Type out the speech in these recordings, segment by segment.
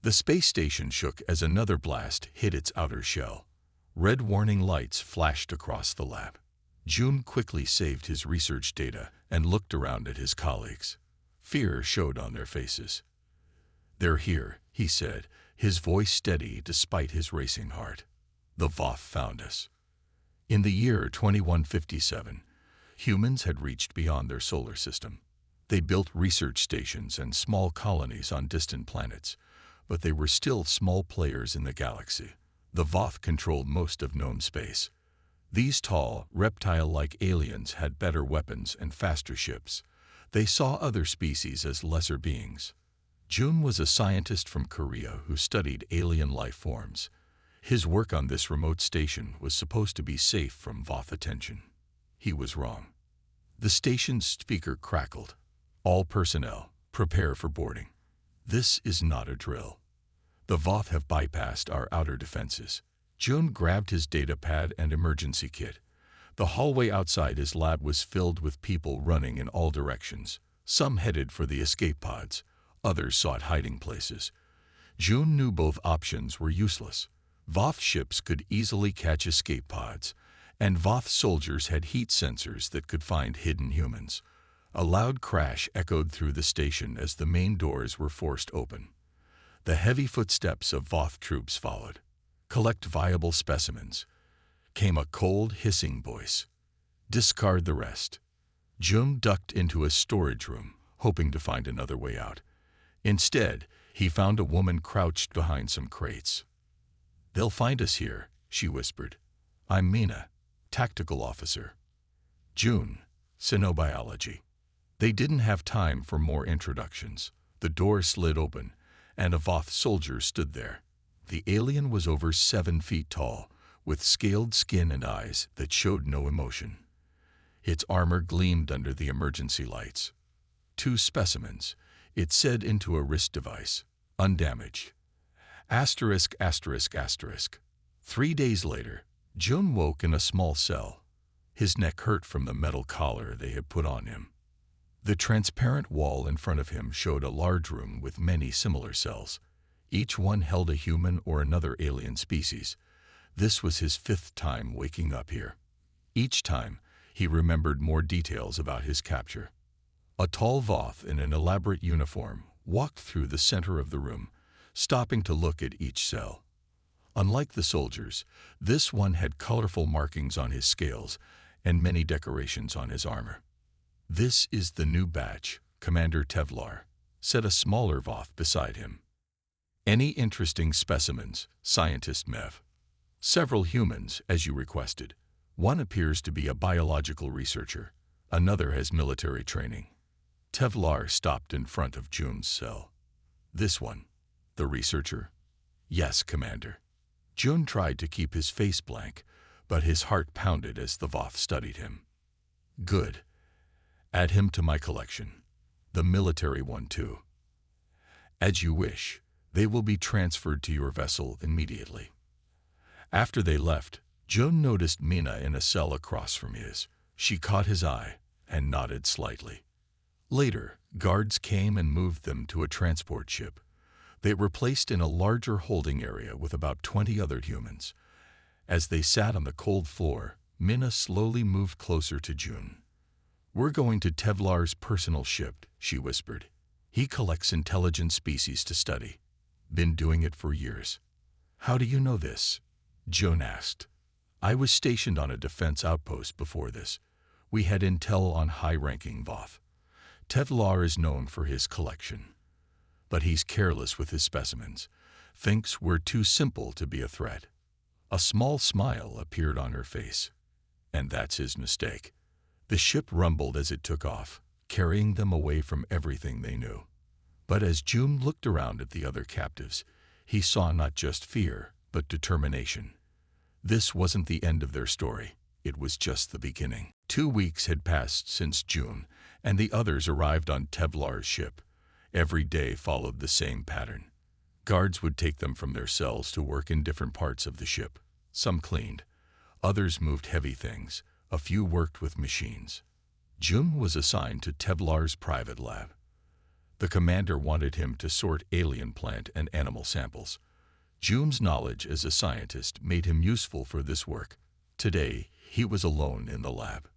The space station shook as another blast hit its outer shell. Red warning lights flashed across the lab. June quickly saved his research data and looked around at his colleagues. Fear showed on their faces. "They're here," he said, his voice steady despite his racing heart. "The Voth found us." In the year 2157, humans had reached beyond their solar system. They built research stations and small colonies on distant planets, but they were still small players in the galaxy. The Voth controlled most of known space. These tall, reptile-like aliens had better weapons and faster ships. They saw other species as lesser beings. Jun was a scientist from Korea who studied alien life forms. His work on this remote station was supposed to be safe from Voth attention. He was wrong. The station's speaker crackled. "All personnel, prepare for boarding. This is not a drill. The Voth have bypassed our outer defenses." Jun grabbed his data pad and emergency kit. The hallway outside his lab was filled with people running in all directions. Some headed for the escape pods. Others sought hiding places. Jun knew both options were useless. Voth ships could easily catch escape pods, and Voth soldiers had heat sensors that could find hidden humans. A loud crash echoed through the station as the main doors were forced open. The heavy footsteps of Voth troops followed. "Collect viable specimens," came a cold, hissing voice. "Discard the rest." Jun ducked into a storage room, hoping to find another way out. Instead, he found a woman crouched behind some crates. "They'll find us here," she whispered. "I'm Mina, tactical officer." Jun, Xenobiology. They didn't have time for more introductions. The door slid open, and a Voth soldier stood there. The alien was over 7 feet tall, with scaled skin and eyes that showed no emotion. Its armor gleamed under the emergency lights. "2 specimens," it said into a wrist device. "Undamaged. Asterisk, asterisk, asterisk." 3 days later, Jun woke in a small cell. His neck hurt from the metal collar they had put on him. The transparent wall in front of him showed a large room with many similar cells. Each one held a human or another alien species. This was his 5th time waking up here. Each time, he remembered more details about his capture. A tall Voth in an elaborate uniform walked through the center of the room, stopping to look at each cell. Unlike the soldiers, this one had colorful markings on his scales and many decorations on his armor. "This is the new batch, Commander Tevlar," said a smaller Voth beside him. "Any interesting specimens, Scientist Mev?" "Several humans, as you requested. One appears to be a biological researcher. Another has military training." Tevlar stopped in front of Jun's cell. "This one, the researcher?" "Yes, Commander." Jun tried to keep his face blank, but his heart pounded as the Voth studied him. "Good. Add him to my collection. The military one, too." "As you wish. They will be transferred to your vessel immediately." After they left, Jun noticed Mina in a cell across from his. She caught his eye and nodded slightly. Later, guards came and moved them to a transport ship. They were placed in a larger holding area with about 20 other humans. As they sat on the cold floor, Mina slowly moved closer to Jun. "We're going to Tevlar's personal ship," she whispered. "He collects intelligent species to study. Been doing it for years." "How do you know this?" Jun asked. "I was stationed on a defense outpost before this. We had intel on high-ranking Voth. Tevlar is known for his collection. But he's careless with his specimens. Thinks we're too simple to be a threat." A small smile appeared on her face. "And that's his mistake." The ship rumbled as it took off, carrying them away from everything they knew. But as Jun looked around at the other captives, he saw not just fear, but determination. This wasn't the end of their story. It was just the beginning. 2 weeks had passed since Jun and the others arrived on Tevlar's ship. Every day followed the same pattern. Guards would take them from their cells to work in different parts of the ship. Some cleaned. Others moved heavy things. A few worked with machines. Jun was assigned to Tevlar's private lab. The commander wanted him to sort alien plant and animal samples. June's knowledge as a scientist made him useful for this work. Today, he was alone in the lab.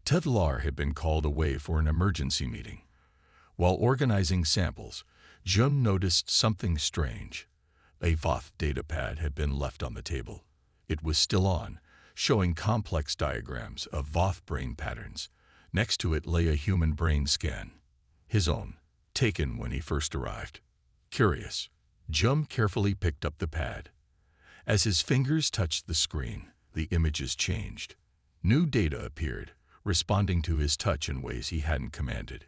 Tevlar had been called away for an emergency meeting. While organizing samples, June noticed something strange. A Voth datapad had been left on the table. It was still on, showing complex diagrams of Voth brain patterns. Next to it lay a human brain scan. His own, taken when he first arrived. Curious, Jum carefully picked up the pad. As his fingers touched the screen, the images changed. New data appeared, responding to his touch in ways he hadn't commanded.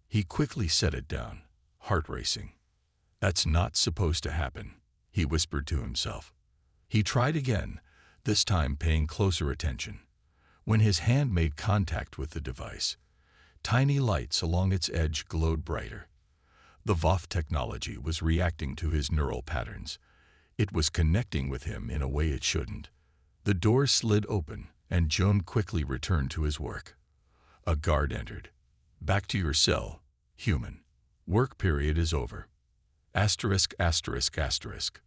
He quickly set it down, heart racing. "That's not supposed to happen," he whispered to himself. He tried again, this time paying closer attention. When his hand made contact with the device, tiny lights along its edge glowed brighter. The Voth technology was reacting to his neural patterns. It was connecting with him in a way it shouldn't. The door slid open, and Joan quickly returned to his work. A guard entered. "Back to your cell, human. Work period is over." Asterisk, asterisk, asterisk.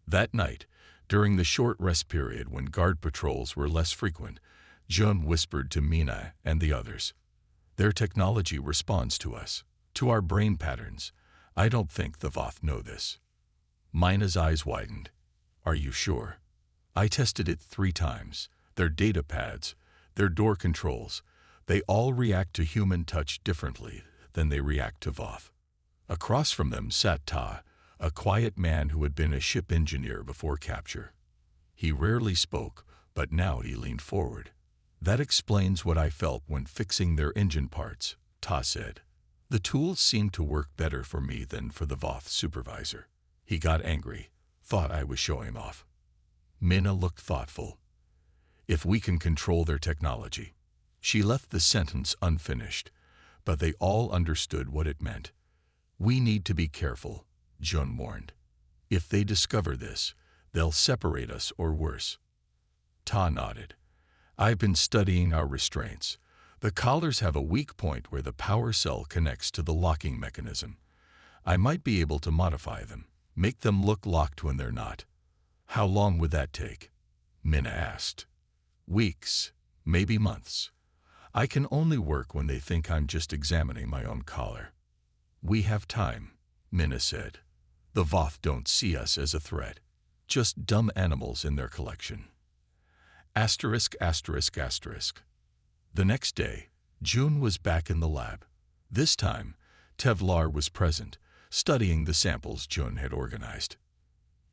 That night, during the short rest period when guard patrols were less frequent, Joan whispered to Mina and the others. "Their technology responds to us, to our brain patterns. I don't think the Voth know this." Mina's eyes widened. "Are you sure? I tested it 3 times. Their data pads, their door controls, they all react to human touch differently than they react to Voth." Across from them sat Ta, a quiet man who had been a ship engineer before capture. He rarely spoke, but now he leaned forward. "That explains what I felt when fixing their engine parts," Ta said. "The tools seemed to work better for me than for the Voth supervisor." He got angry, thought I was showing off. Mina looked thoughtful. "If we can control their technology." She left the sentence unfinished, but they all understood what it meant. "We need to be careful," Jun warned. "If they discover this, they'll separate us or worse." Ta nodded. "I've been studying our restraints. The collars have a weak point where the power cell connects to the locking mechanism. I might be able to modify them, make them look locked when they're not." "How long would that take?" Mina asked. "Weeks, maybe months. I can only work when they think I'm just examining my own collar." "We have time," Mina said. "The Voth don't see us as a threat, just dumb animals in their collection." Asterisk, asterisk, asterisk. The next day, June was back in the lab. This time, Tevlar was present, studying the samples June had organized.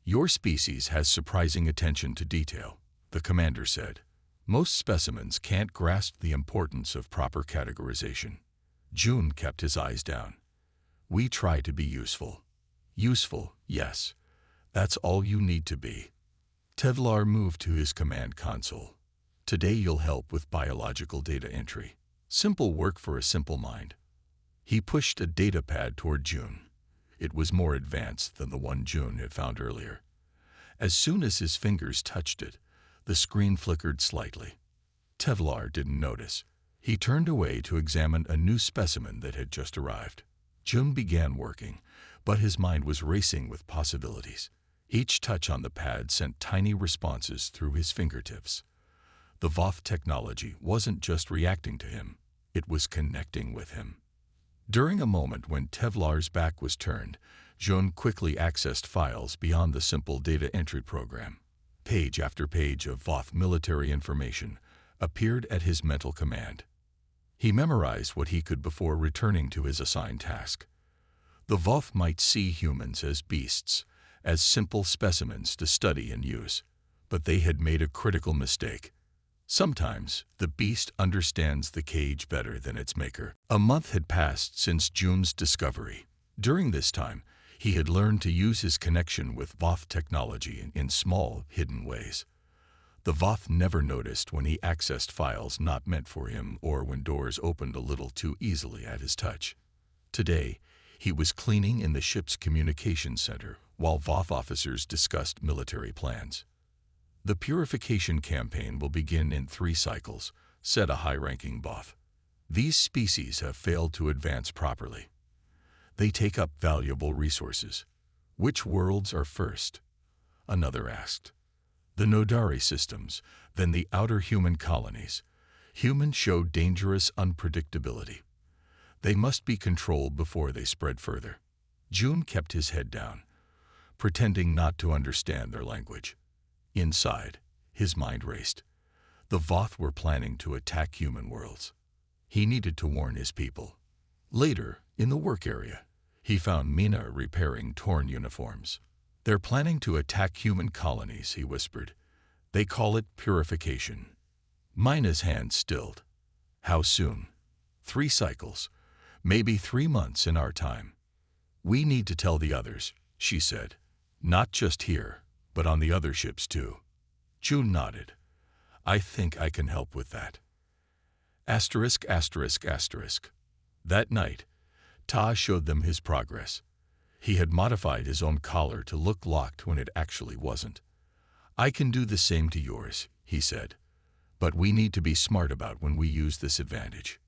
"Your species has surprising attention to detail," the commander said. "Most specimens can't grasp the importance of proper categorization." June kept his eyes down. "We try to be useful." "Useful, yes. That's all you need to be." Tevlar moved to his command console. "Today you'll help with biological data entry. Simple work for a simple mind." He pushed a data pad toward June. It was more advanced than the one June had found earlier. As soon as his fingers touched it, the screen flickered slightly. Tevlar didn't notice. He turned away to examine a new specimen that had just arrived. June began working, but his mind was racing with possibilities. Each touch on the pad sent tiny responses through his fingertips. The Voth technology wasn't just reacting to him, it was connecting with him. During a moment when Tevlar's back was turned, June quickly accessed files beyond the simple data entry program. Page after page of Voth military information appeared at his mental command. He memorized what he could before returning to his assigned task. The Voth might see humans as beasts, as simple specimens to study and use, but they had made a critical mistake. Sometimes the beast understands the cage better than its maker. A month had passed since June's discovery. During this time, he had learned to use his connection with Voth technology in small, hidden ways. The Voth never noticed when he accessed files not meant for him or when doors opened a little too easily at his touch. Today, he was cleaning in the ship's communication center while Voth officers discussed military plans. "The purification campaign will begin in 3 cycles," said a high-ranking Voth. "These species have failed to advance properly. They take up valuable resources. Which worlds are first? Another asked. The Nodari systems, then the outer human colonies. Humans show dangerous unpredictability. They must be controlled before they spread further. June kept his head down, pretending not to understand their language. Inside, his mind raced. The Voth were planning to attack human worlds. He needed to warn his people. Later, in the work area, he found Mina repairing torn uniforms. They're planning to attack human colonies, he whispered. They call it purification. Mina's hand stilled. How soon? 3 cycles. Maybe 3 months in our time. We need to tell the others, she said. Not just here, but on the other ships too. June nodded. I think I can help with that. Asterisk, asterisk, asterisk. That night, Ta showed them his progress. He had modified his own collar to look locked when it actually wasn't. I can do the same to yours, he said. But we need to be smart about when we use this advantage.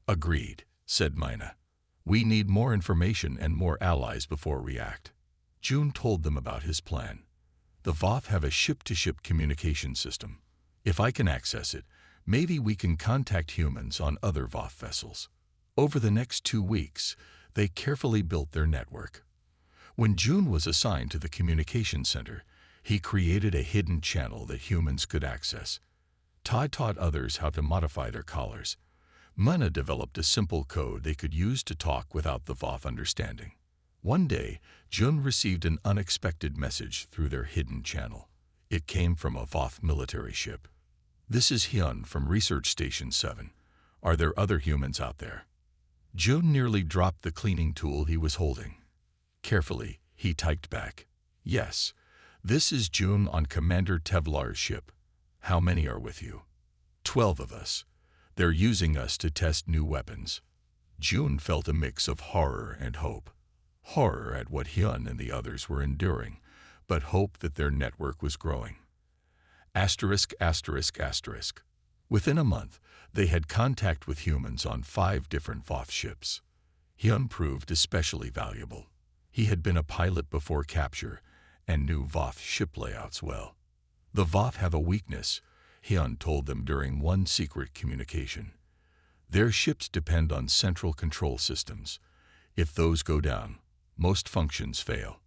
Agreed, said Mina. We need more information and more allies before we act. June told them about his plan. The Voth have a ship-to-ship communication system. If I can access it, maybe we can contact humans on other Voth vessels. Over the next 2 weeks, they carefully built their network. When June was assigned to the communication center, he created a hidden channel that humans could access. Ta taught others how to modify their collars. Mina developed a simple code they could use to talk without the Voth understanding. One day, June received an unexpected message through their hidden channel. It came from a Voth military ship. This is Hyun from Research Station 7. Are there other humans out there? June nearly dropped the cleaning tool he was holding. Carefully, he typed back. Yes, this is June on Commander Tevlar's ship. How many are with you? 12 of us. They're using us to test new weapons. June felt a mix of horror and hope. Horror at what Hyun and the others were enduring, but hope that their network was growing. Asterisk, asterisk, asterisk. Within a month, they had contact with humans on 5 different Voth ships. Hyun proved especially valuable. He had been a pilot before capture and knew Voth ship layouts well. The Voth have a weakness, Hyun told them during one secret communication. Their ships depend on central control systems. If those go down, most functions fail.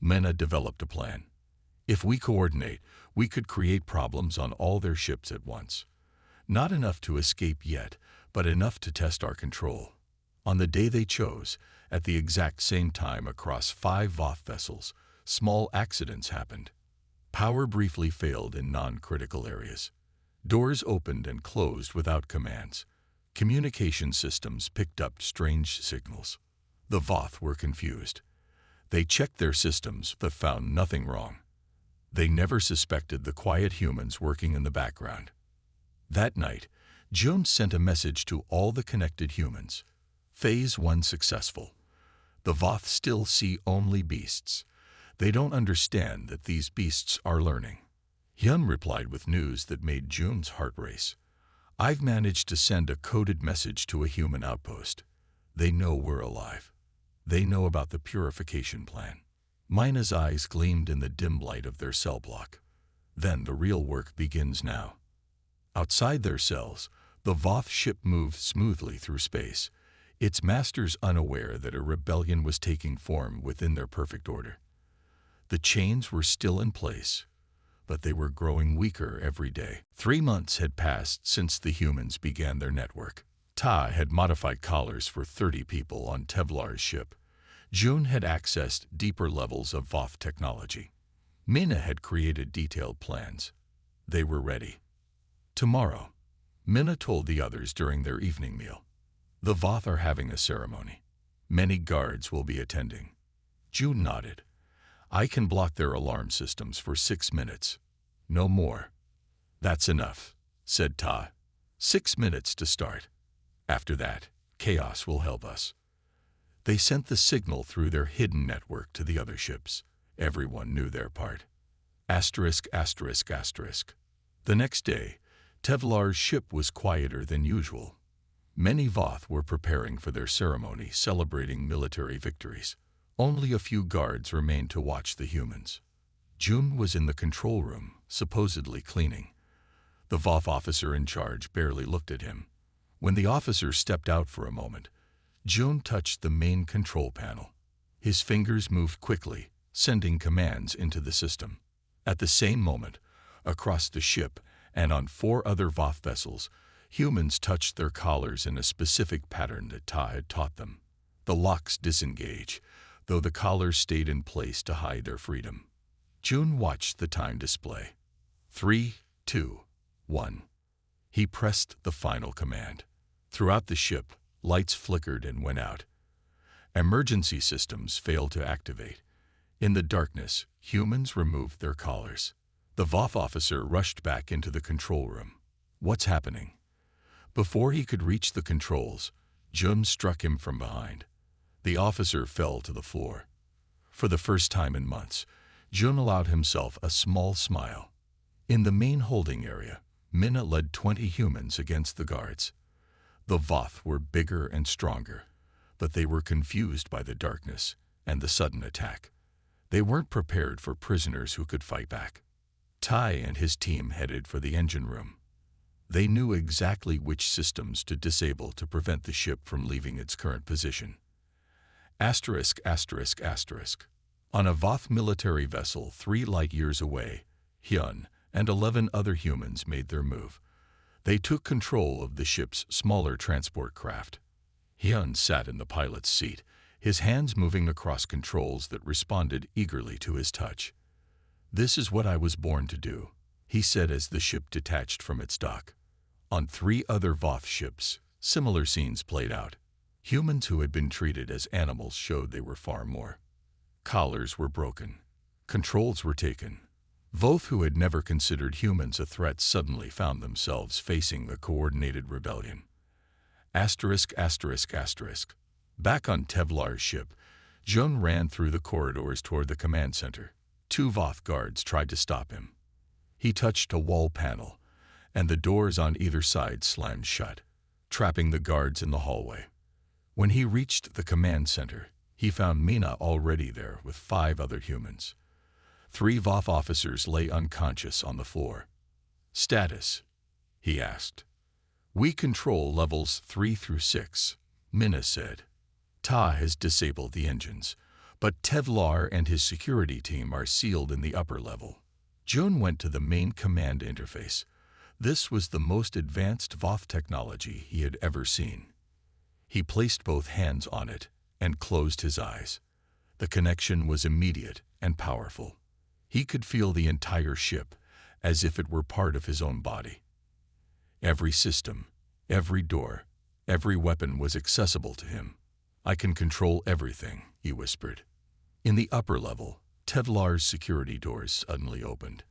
Mina developed a plan. If we coordinate, we could create problems on all their ships at once. Not enough to escape yet, but enough to test our control. On the day they chose, at the exact same time across 5 Voth vessels, small accidents happened. Power briefly failed in non-critical areas. Doors opened and closed without commands. Communication systems picked up strange signals. The Voth were confused. They checked their systems but found nothing wrong. They never suspected the quiet humans working in the background. That night, June sent a message to all the connected humans. Phase 1 successful. The Voth still see only beasts. They don't understand that these beasts are learning. Hyun replied with news that made June's heart race. I've managed to send a coded message to a human outpost. They know we're alive. They know about the purification plan. Mina's eyes gleamed in the dim light of their cell block. Then the real work begins now. Outside their cells, the Voth ship moved smoothly through space, its masters unaware that a rebellion was taking form within their perfect order. The chains were still in place, but they were growing weaker every day. 3 months had passed since the humans began their network. Ta had modified collars for 30 people on Tevlar's ship. June had accessed deeper levels of Voth technology. Mina had created detailed plans. They were ready. Tomorrow, Mina told the others during their evening meal. The Voth are having a ceremony. Many guards will be attending. June nodded. I can block their alarm systems for 6 minutes. No more. That's enough, said Ta. 6 minutes to start. After that, chaos will help us. They sent the signal through their hidden network to the other ships. Everyone knew their part. Asterisk, asterisk, asterisk. The next day, Tevlar's ship was quieter than usual. Many Voth were preparing for their ceremony celebrating military victories. Only a few guards remained to watch the humans. June was in the control room, supposedly cleaning. The Voth officer in charge barely looked at him. When the officer stepped out for a moment, June touched the main control panel. His fingers moved quickly, sending commands into the system. At the same moment, across the ship and on 4 other Voth vessels, humans touched their collars in a specific pattern that Ta had taught them. The locks disengage, though the collars stayed in place to hide their freedom. June watched the time display. 3, 2, 1. He pressed the final command. Throughout the ship, lights flickered and went out. Emergency systems failed to activate. In the darkness, humans removed their collars. The Voth officer rushed back into the control room. What's happening? Before he could reach the controls, Jun struck him from behind. The officer fell to the floor. For the first time in months, Jun allowed himself a small smile. In the main holding area, Minna led 20 humans against the guards. The Voth were bigger and stronger, but they were confused by the darkness and the sudden attack. They weren't prepared for prisoners who could fight back. Tai and his team headed for the engine room. They knew exactly which systems to disable to prevent the ship from leaving its current position. Asterisk, asterisk, asterisk. On a Voth military vessel 3 light-years away, Hyun and 11 other humans made their move. They took control of the ship's smaller transport craft. Hyun sat in the pilot's seat, his hands moving across controls that responded eagerly to his touch. "This is what I was born to do," he said as the ship detached from its dock. On 3 other Voth ships, similar scenes played out. Humans who had been treated as animals showed they were far more. Collars were broken. Controls were taken. Voth who had never considered humans a threat suddenly found themselves facing the coordinated rebellion. Asterisk, asterisk, asterisk. Back on Tevlar's ship, Jun ran through the corridors toward the command center. 2 Voth guards tried to stop him. He touched a wall panel, and the doors on either side slammed shut, trapping the guards in the hallway. When he reached the command center, he found Mina already there with 5 other humans. 3 Voth officers lay unconscious on the floor. "Status?" he asked. "We control levels 3 through 6, Mina said. Ta has disabled the engines, but Tevlar and his security team are sealed in the upper level." Jun went to the main command interface. This was the most advanced Voth technology he had ever seen. He placed both hands on it and closed his eyes. The connection was immediate and powerful. He could feel the entire ship as if it were part of his own body. Every system, every door, every weapon was accessible to him. "I can control everything," he whispered. In the upper level, Tevlar's security doors suddenly opened.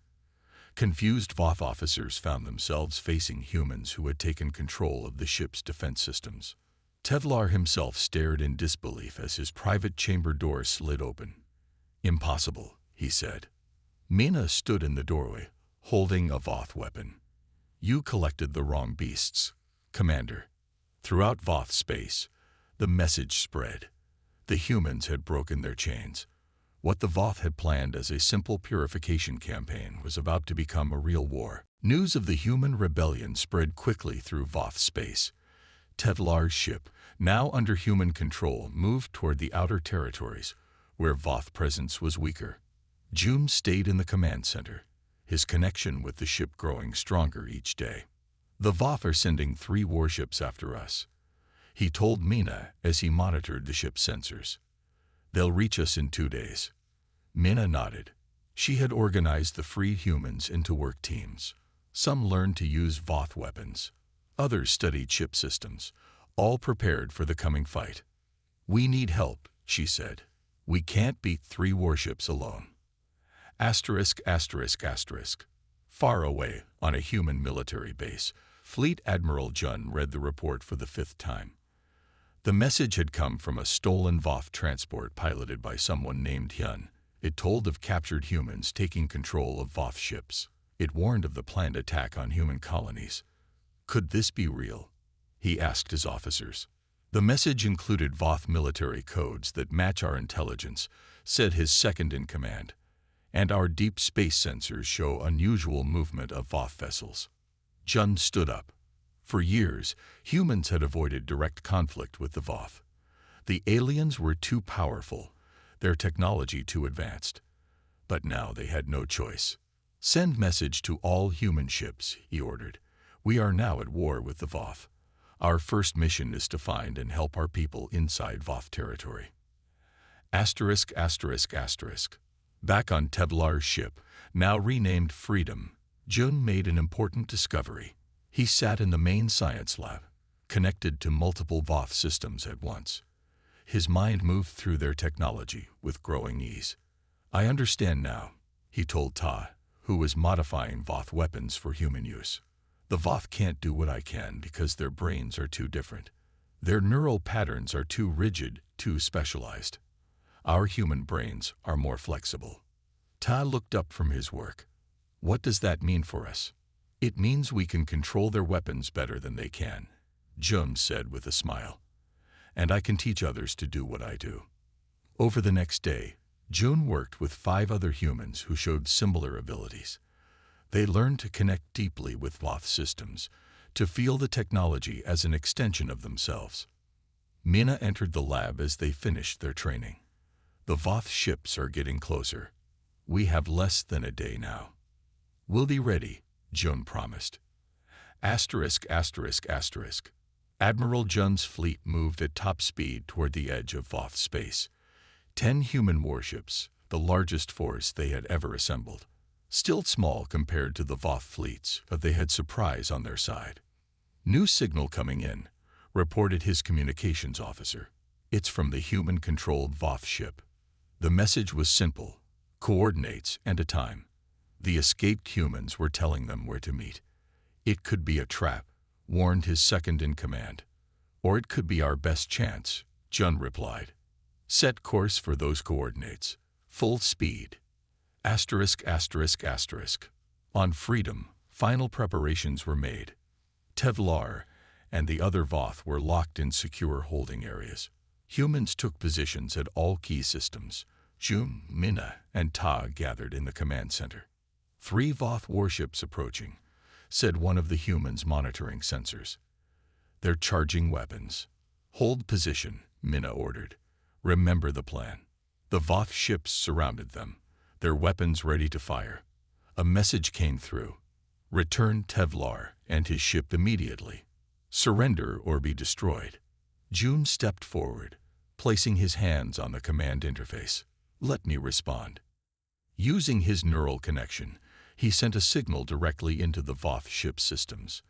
Confused Voth officers found themselves facing humans who had taken control of the ship's defense systems. Tevlar himself stared in disbelief as his private chamber door slid open. "Impossible," he said. Mina stood in the doorway, holding a Voth weapon. "You collected the wrong beasts, Commander." Throughout Voth space, the message spread. The humans had broken their chains. What the Voth had planned as a simple purification campaign was about to become a real war. News of the human rebellion spread quickly through Voth space. Tevlar's ship, now under human control, moved toward the outer territories, where Voth presence was weaker. Jun stayed in the command center, his connection with the ship growing stronger each day. "The Voth are sending 3 warships after us," he told Mina as he monitored the ship's sensors. "They'll reach us in 2 days." Mina nodded. She had organized the free humans into work teams. Some learned to use Voth weapons. Others studied ship systems, all prepared for the coming fight. "We need help," she said. "We can't beat 3 warships alone." Asterisk, asterisk, asterisk. Far away, on a human military base, Fleet Admiral Jun read the report for the 5th time. The message had come from a stolen Voth transport piloted by someone named Hyun. It told of captured humans taking control of Voth ships. It warned of the planned attack on human colonies. Could this be real? he asked his officers. The message included Voth military codes that match our intelligence, said his second-in-command, and our deep space sensors show unusual movement of Voth vessels. Jun stood up. For years, humans had avoided direct conflict with the Voth. The aliens were too powerful, their technology too advanced. But now they had no choice. Send message to all human ships, he ordered. We are now at war with the Voth. Our first mission is to find and help our people inside Voth territory. Asterisk, asterisk, asterisk. Back on Tevlar's ship, now renamed Freedom, Jun made an important discovery. He sat in the main science lab, connected to multiple Voth systems at once. His mind moved through their technology with growing ease. I understand now, he told Ta, who was modifying Voth weapons for human use. The Voth can't do what I can because their brains are too different. Their neural patterns are too rigid, too specialized. Our human brains are more flexible. Ta looked up from his work. What does that mean for us? It means we can control their weapons better than they can, Jun said with a smile. And I can teach others to do what I do. Over the next day, Jun worked with 5 other humans who showed similar abilities. They learned to connect deeply with Voth systems, to feel the technology as an extension of themselves. Mina entered the lab as they finished their training. The Voth ships are getting closer. We have less than a day now. We'll be ready, Jun promised. Asterisk, asterisk, asterisk. Admiral Jun's fleet moved at top speed toward the edge of Voth space. 10 human warships, the largest force they had ever assembled. Still small compared to the Voth fleets, but they had surprise on their side. New signal coming in, reported his communications officer. It's from the human-controlled Voth ship. The message was simple, coordinates and a time. The escaped humans were telling them where to meet. It could be a trap, warned his second-in-command. Or it could be our best chance, Jun replied. Set course for those coordinates. Full speed. Asterisk, asterisk, asterisk. On Freedom, final preparations were made. Tevlar and the other Voth were locked in secure holding areas. Humans took positions at all key systems. Jun, Mina, and Ta gathered in the command center. 3 Voth warships approaching, said one of the humans monitoring sensors. They're charging weapons. Hold position, Mina ordered. Remember the plan. The Voth ships surrounded them, their weapons ready to fire. A message came through. Return Tevlar and his ship immediately. Surrender or be destroyed. Jun stepped forward, placing his hands on the command interface. Let me respond. Using his neural connection, he sent a signal directly into the Voth ship systems.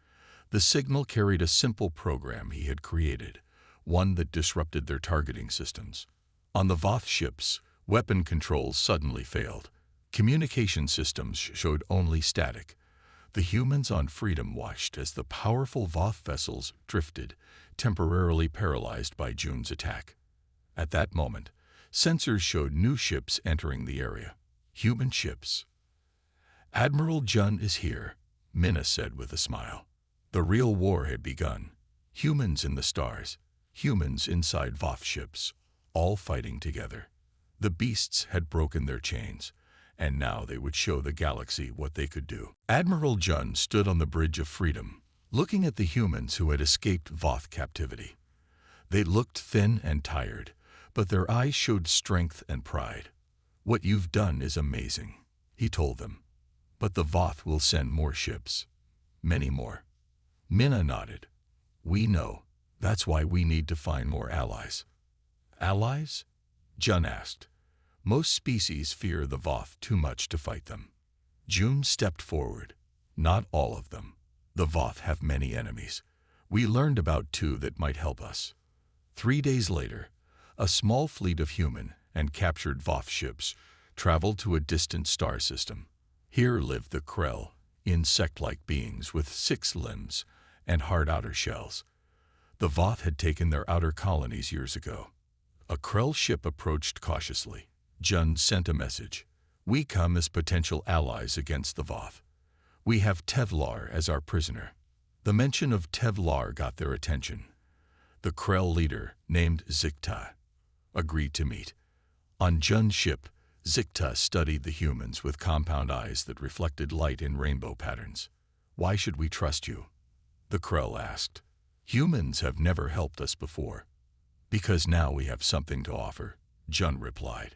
The signal carried a simple program he had created, one that disrupted their targeting systems. On the Voth ships, weapon controls suddenly failed. Communication systems showed only static. The humans on Freedom watched as the powerful Voth vessels drifted, temporarily paralyzed by Jun's attack. At that moment, sensors showed new ships entering the area. Human ships. Admiral Jun is here, Mina said with a smile. The real war had begun. Humans in the stars, humans inside Voth ships, all fighting together. The beasts had broken their chains, and now they would show the galaxy what they could do. Admiral Jun stood on the bridge of Freedom, looking at the humans who had escaped Voth captivity. They looked thin and tired, but their eyes showed strength and pride. What you've done is amazing, he told them. But the Voth will send more ships. Many more. Mina nodded. We know. That's why we need to find more allies. Allies? Jun asked. Most species fear the Voth too much to fight them. Jun stepped forward. Not all of them. The Voth have many enemies. We learned about 2 that might help us. 3 days later, a small fleet of human and captured Voth ships traveled to a distant star system. Here lived the Krell, insect-like beings with 6 limbs and hard outer shells. The Voth had taken their outer colonies years ago. A Krell ship approached cautiously. Jun sent a message. We come as potential allies against the Voth. We have Tevlar as our prisoner. The mention of Tevlar got their attention. The Krell leader, named Zikta, agreed to meet. On Jun's ship, Zikta studied the humans with compound eyes that reflected light in rainbow patterns. "Why should we trust you?" the Krell asked. "Humans have never helped us before." "Because now we have something to offer," Jun replied.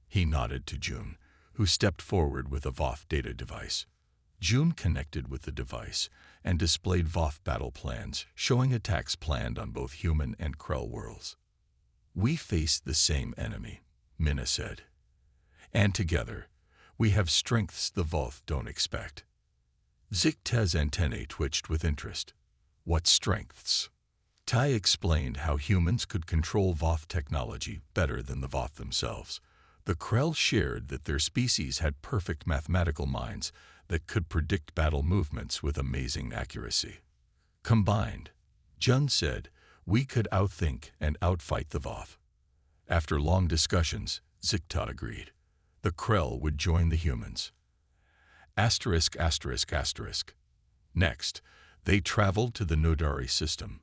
He nodded to Jun, who stepped forward with a Voth data device. Jun connected with the device and displayed Voth battle plans, showing attacks planned on both human and Krell worlds. "We face the same enemy," Minna said. "And together, we have strengths the Voth don't expect." Zikta's antennae twitched with interest. "What strengths?" Tai explained how humans could control Voth technology better than the Voth themselves. The Krell shared that their species had perfect mathematical minds that could predict battle movements with amazing accuracy. "Combined," Jun said, "we could outthink and outfight the Voth." After long discussions, Zikta agreed. The Krell would join the humans. Asterisk, asterisk, asterisk. Next, they traveled to the Nodari system.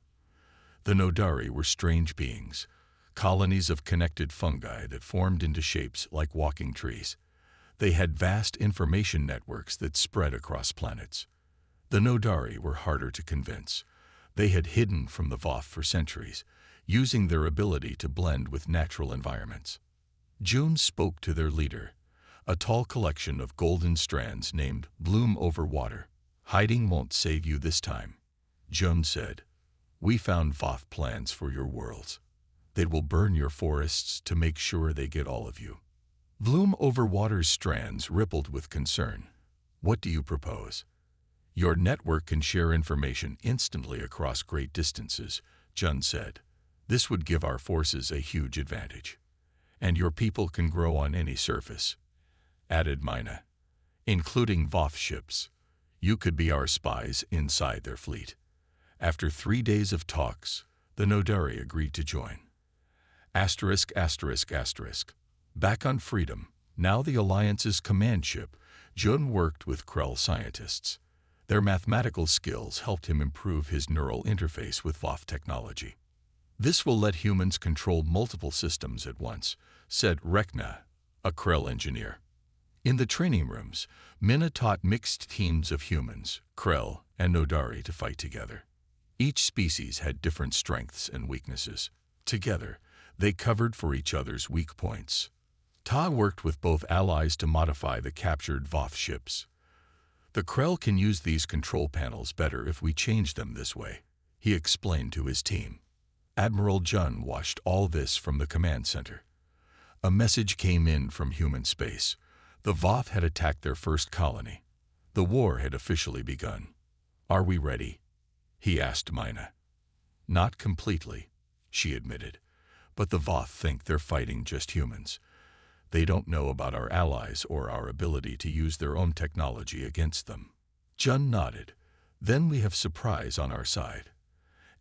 The Nodari were strange beings, colonies of connected fungi that formed into shapes like walking trees. They had vast information networks that spread across planets. The Nodari were harder to convince. They had hidden from the Voth for centuries, using their ability to blend with natural environments. Jun spoke to their leader, a tall collection of golden strands named Bloom Over Water. "Hiding won't save you this time," Jun said. "We found Voth plans for your worlds. They will burn your forests to make sure they get all of you." Bloom Over Water's strands rippled with concern. "What do you propose?" "Your network can share information instantly across great distances," Jun said. "This would give our forces a huge advantage. And your people can grow on any surface," added Mina, "including Voth ships. You could be our spies inside their fleet." After 3 days of talks, the Nodari agreed to join. Asterisk, asterisk, asterisk. Back on Freedom, now the Alliance's command ship, Jun worked with Krell scientists. Their mathematical skills helped him improve his neural interface with Voth technology. "This will let humans control multiple systems at once," said Rekna, a Krell engineer. In the training rooms, Minna taught mixed teams of humans, Krell, and Nodari to fight together. Each species had different strengths and weaknesses. Together, they covered for each other's weak points. Ta worked with both allies to modify the captured Voth ships. "The Krell can use these control panels better if we change them this way," he explained to his team. Admiral Jun watched all this from the command center. A message came in from human space. The Voth had attacked their first colony. The war had officially begun. "Are we ready?" he asked Mina. "Not completely," she admitted. "But the Voth think they're fighting just humans. They don't know about our allies or our ability to use their own technology against them." Jun nodded. "Then we have surprise on our side.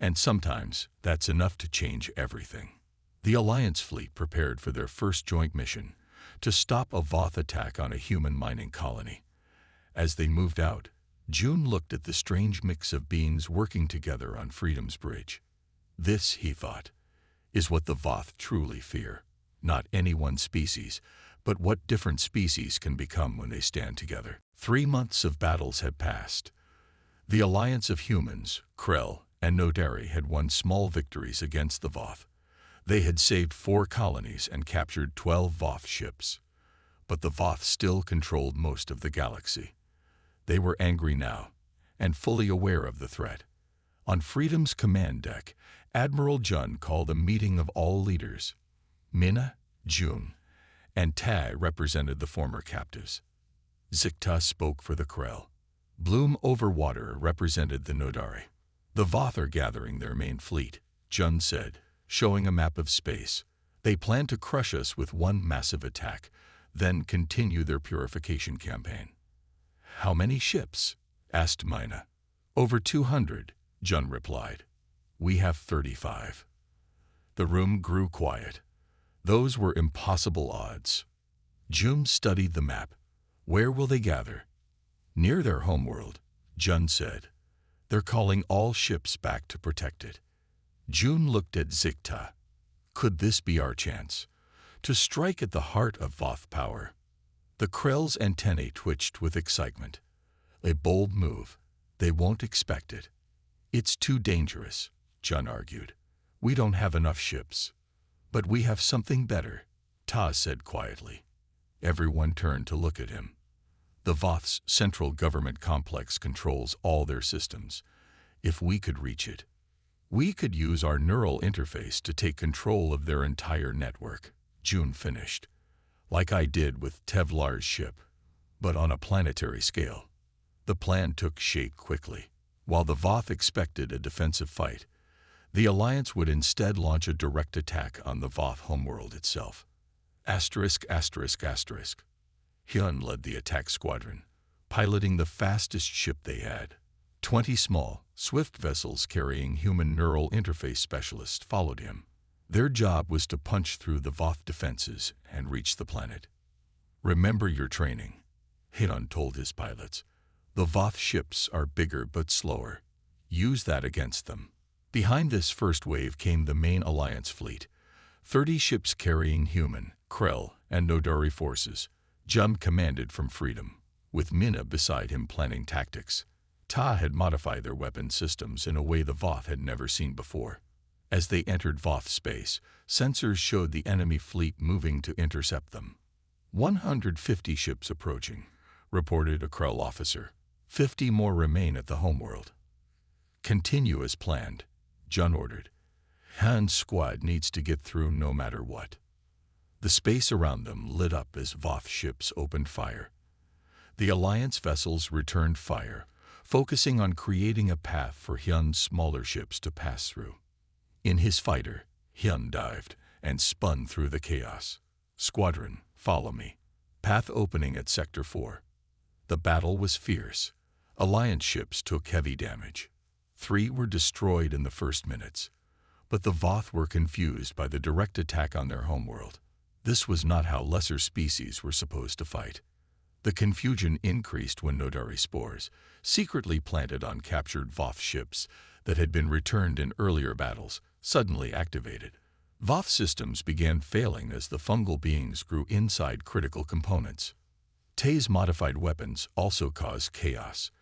And sometimes that's enough to change everything." The Alliance fleet prepared for their first joint mission, to stop a Voth attack on a human mining colony. As they moved out, Jun looked at the strange mix of beings working together on Freedom's bridge. This, he thought, is what the Voth truly fear. Not any one species, but what different species can become when they stand together. 3 months of battles had passed. The alliance of humans, Krell, and Nodari had won small victories against the Voth. They had saved 4 colonies and captured 12 Voth ships. But the Voth still controlled most of the galaxy. They were angry now, and fully aware of the threat. On Freedom's command deck, Admiral Jun called a meeting of all leaders. Minna, Jun, and Tai represented the former captives. Zikta spoke for the Krell. Bloom Over Water represented the Nodari. "The Voth are gathering their main fleet," Jun said, showing a map of space. "They plan to crush us with one massive attack, then continue their purification campaign." "How many ships?" asked Mina. "Over 200, Jun replied. "We have 35. The room grew quiet. Those were impossible odds. Jun studied the map. "Where will they gather?" "Near their homeworld," Jun said. They're calling all ships back to protect it. June looked at Zikta. Could this be our chance? To strike at the heart of Voth power? The Krell's antennae twitched with excitement. A bold move. They won't expect it. It's too dangerous, Jun argued. We don't have enough ships. But we have something better, Ta said quietly. Everyone turned to look at him. The Voth's central government complex controls all their systems. If we could reach it, we could use our neural interface to take control of their entire network, June finished. Like I did with Tevlar's ship, but on a planetary scale. The plan took shape quickly. While the Voth expected a defensive fight, the Alliance would instead launch a direct attack on the Voth homeworld itself. Hyun led the attack squadron, piloting the fastest ship they had. 20 small, swift vessels carrying human neural interface specialists followed him. Their job was to punch through the Voth defenses and reach the planet. Remember your training, Hyun told his pilots. The Voth ships are bigger but slower. Use that against them. Behind this first wave came the main Alliance fleet, 30 ships carrying human, Krell, and Nodari forces. Jum commanded from Freedom, with Minna beside him planning tactics. Ta had modified their weapon systems in a way the Voth had never seen before. As they entered Voth space, sensors showed the enemy fleet moving to intercept them. 150 ships approaching, reported a Krell officer. 50 more remain at the homeworld. Continue as planned, Jun ordered. Han's squad needs to get through no matter what. The space around them lit up as Voth ships opened fire. The Alliance vessels returned fire, focusing on creating a path for Hyun's smaller ships to pass through. In his fighter, Hyun dived and spun through the chaos. Squadron, follow me. Path opening at Sector 4. The battle was fierce. Alliance ships took heavy damage. 3 were destroyed in the first minutes, but the Voth were confused by the direct attack on their homeworld. This was not how lesser species were supposed to fight. The confusion increased when Nodari spores, secretly planted on captured Voth ships that had been returned in earlier battles, suddenly activated. Voth systems began failing as the fungal beings grew inside critical components. Tay's modified weapons also caused chaos.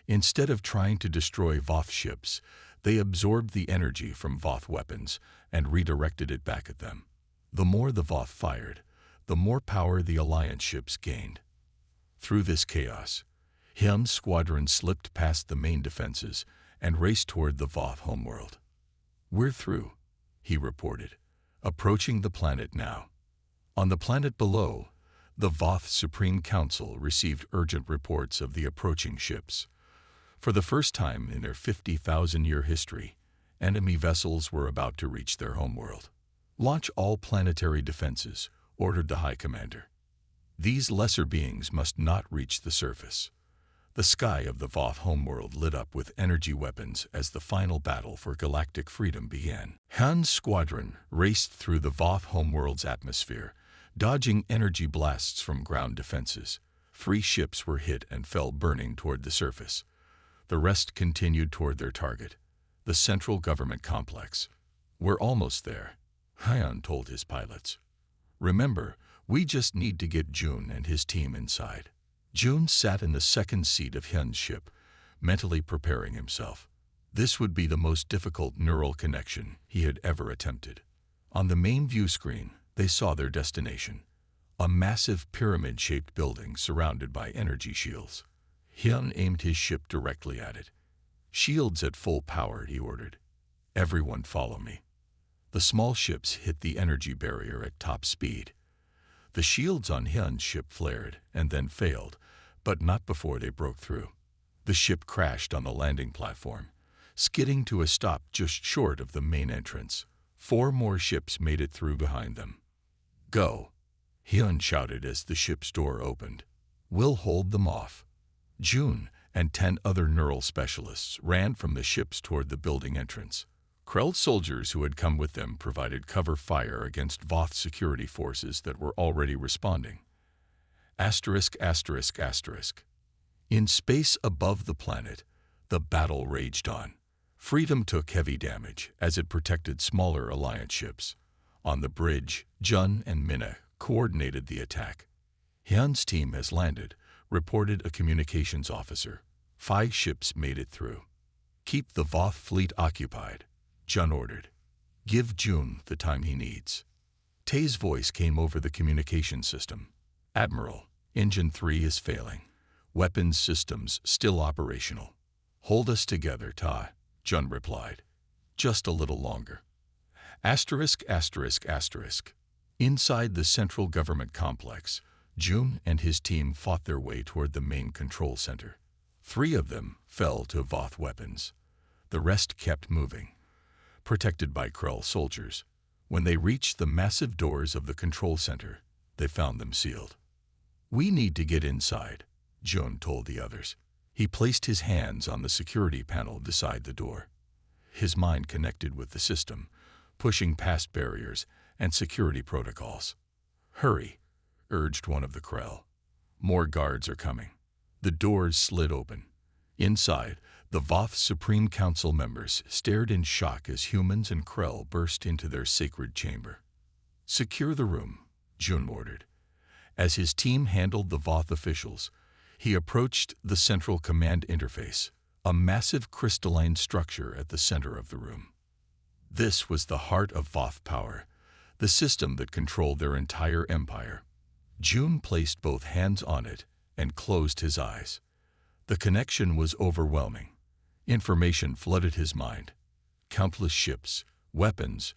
Instead of trying to destroy Voth ships, they absorbed the energy from Voth weapons and redirected it back at them. The more the Voth fired, the more power the Alliance ships gained. Through this chaos, Hyun's squadron slipped past the main defenses and raced toward the Voth homeworld. We're through, he reported, approaching the planet now. On the planet below, the Voth Supreme Council received urgent reports of the approaching ships. For the first time in their 50,000-year history, enemy vessels were about to reach their homeworld. Launch all planetary defenses, ordered the High Commander. These lesser beings must not reach the surface. The sky of the Voth homeworld lit up with energy weapons as the final battle for galactic freedom began. Han's squadron raced through the Voth homeworld's atmosphere, dodging energy blasts from ground defenses. 3 ships were hit and fell burning toward the surface. The rest continued toward their target, the central government complex. We're almost there, Hyun told his pilots. Remember, we just need to get Jun and his team inside. Jun sat in the second seat of Hyun's ship, mentally preparing himself. This would be the most difficult neural connection he had ever attempted. On the main view screen, they saw their destination, a massive pyramid-shaped building surrounded by energy shields. Hyun aimed his ship directly at it. Shields at full power, he ordered. Everyone follow me. The small ships hit the energy barrier at top speed. The shields on Hyun's ship flared and then failed, but not before they broke through. The ship crashed on the landing platform, skidding to a stop just short of the main entrance. 4 more ships made it through behind them. Go, Hyun shouted as the ship's door opened. We'll hold them off. Jun and 10 other neural specialists ran from the ships toward the building entrance. Krell soldiers who had come with them provided cover fire against Voth security forces that were already responding. ****. In space above the planet, The battle raged on. Freedom took heavy damage as it protected smaller Alliance ships. On the bridge, Jun and Minna coordinated the attack. Hyun's team has landed, reported a communications officer. 5 ships made it through. Keep the Voth fleet occupied, Jun ordered. Give Jun the time he needs. Tae's voice came over the communication system. Admiral, Engine 3 is failing. Weapons systems still operational. Hold us together, Ta, Jun replied. Just a little longer. Asterisk, asterisk, asterisk. Inside the central government complex, Jun and his team fought their way toward the main control center. 3 of them fell to Voth weapons. The rest kept moving, protected by Krell soldiers. When they reached the massive doors of the control center, they found them sealed. We need to get inside, Jun told the others. He placed his hands on the security panel beside the door. His mind connected with the system, pushing past barriers and security protocols. Hurry, urged one of the Krell. More guards are coming. The doors slid open. Inside, the Voth Supreme Council members stared in shock as humans and Krell burst into their sacred chamber. Secure the room, Jun ordered. As his team handled the Voth officials, he approached the central command interface, a massive crystalline structure at the center of the room. This was the heart of Voth power, the system that controlled their entire empire. Jun placed both hands on it and closed his eyes. The connection was overwhelming. Information flooded his mind. Countless ships, weapons,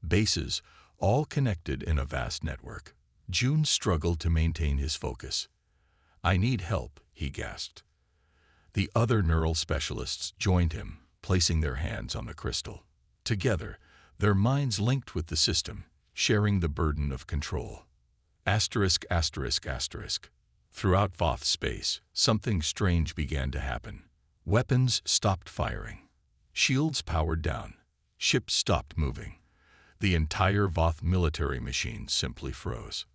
bases, all connected in a vast network. Jun struggled to maintain his focus. I need help, he gasped. The other neural specialists joined him, placing their hands on the crystal. Together, their minds linked with the system, sharing the burden of control. Asterisk, asterisk, asterisk. Throughout Voth space, something strange began to happen. Weapons stopped firing. Shields powered down. Ships stopped moving. The entire Voth military machine simply froze.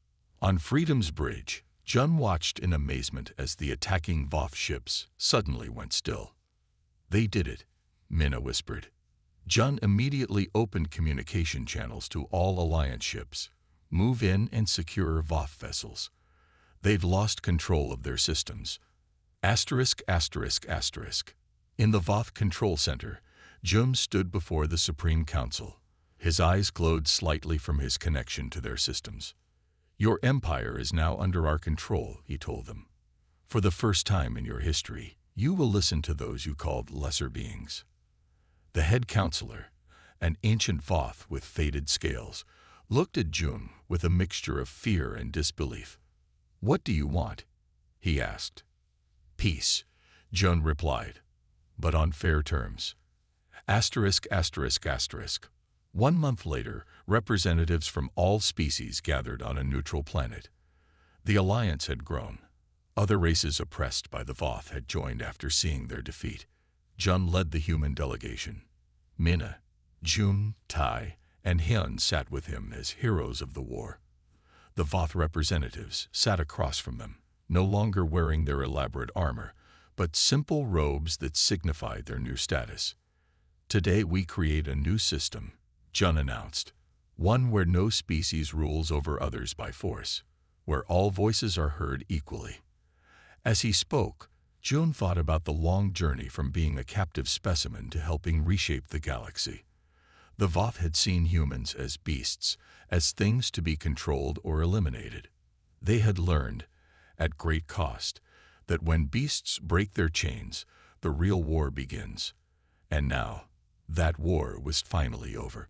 On Freedom's bridge, Jun watched in amazement as the attacking Voth ships suddenly went still. They did it, Minna whispered. Jun immediately opened communication channels to all Alliance ships. Move in and secure Voth vessels. They've lost control of their systems. Asterisk, asterisk, asterisk. In the Voth control center, Jun stood before the Supreme Council. His eyes glowed slightly from his connection to their systems. Your empire is now under our control, he told them. For the first time in your history, you will listen to those you called lesser beings. The head counselor, an ancient Voth with faded scales, looked at Jun with a mixture of fear and disbelief. What do you want? He asked. Peace, Jun replied, but on fair terms. Asterisk, asterisk, asterisk. 1 month later, representatives from all species gathered on a neutral planet. The Alliance had grown. Other races oppressed by the Voth had joined after seeing their defeat. Jun led the human delegation. Minna, Jun, Tai, and Hyun sat with him as heroes of the war. The Voth representatives sat across from them, no longer wearing their elaborate armor, but simple robes that signified their new status. Today we create a new system, Jun announced, one where no species rules over others by force, where all voices are heard equally. As he spoke, Jun thought about the long journey from being a captive specimen to helping reshape the galaxy. The Voth had seen humans as beasts, as things to be controlled or eliminated. They had learned, at great cost, that when beasts break their chains, the real war begins. And now, that war was finally over.